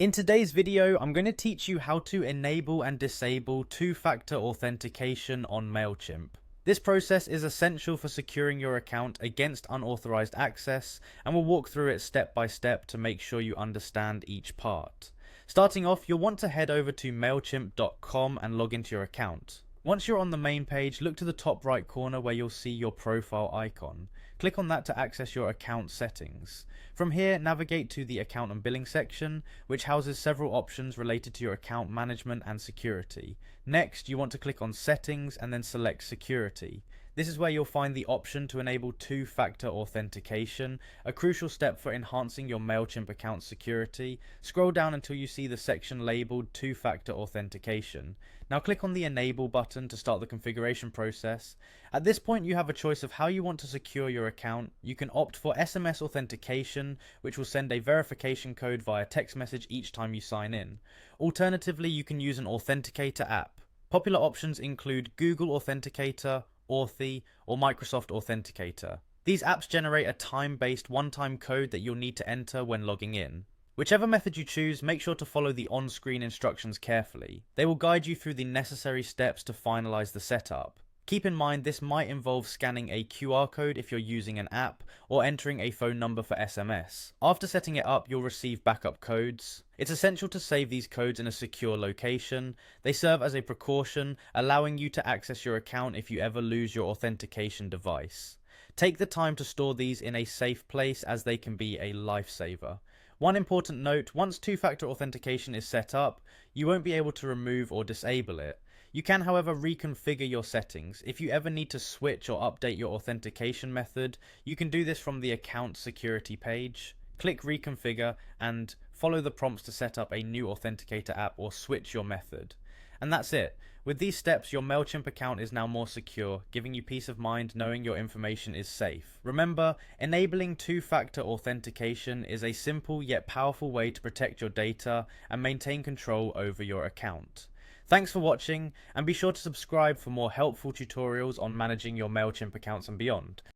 In today's video, I'm going to teach you how to enable and disable two-factor authentication on Mailchimp. This process is essential for securing your account against unauthorized access, and we'll walk through it step by step to make sure you understand each part. Starting off, you'll want to head over to mailchimp.com and log into your account. Once you're on the main page, look to the top right corner where you'll see your profile icon. Click on that to access your account settings. From here, navigate to the account and billing section, which houses several options related to your account management and security. Next, you want to click on settings and then select security. This is where you'll find the option to enable two-factor authentication, a crucial step for enhancing your Mailchimp account security. Scroll down until you see the section labeled two-factor authentication. Now click on the enable button to start the configuration process. At this point, you have a choice of how you want to secure your account. You can opt for SMS authentication, which will send a verification code via text message each time you sign in. Alternatively, you can use an authenticator app. Popular options include Google Authenticator, Authy, or Microsoft Authenticator. These apps generate a time-based one-time code that you'll need to enter when logging in. Whichever method you choose, make sure to follow the on-screen instructions carefully. They will guide you through the necessary steps to finalize the setup. Keep in mind this might involve scanning a QR code if you're using an app, or entering a phone number for SMS. After setting it up, you'll receive backup codes. It's essential to save these codes in a secure location. They serve as a precaution, allowing you to access your account if you ever lose your authentication device. Take the time to store these in a safe place, as they can be a lifesaver. One important note: once two-factor authentication is set up, you won't be able to remove or disable it. You can, however, reconfigure your settings. If you ever need to switch or update your authentication method, you can do this from the account security page. Click reconfigure and follow the prompts to set up a new authenticator app or switch your method. And that's it. With these steps, your Mailchimp account is now more secure, giving you peace of mind knowing your information is safe. Remember, enabling two-factor authentication is a simple yet powerful way to protect your data and maintain control over your account. Thanks for watching, and be sure to subscribe for more helpful tutorials on managing your Mailchimp accounts and beyond.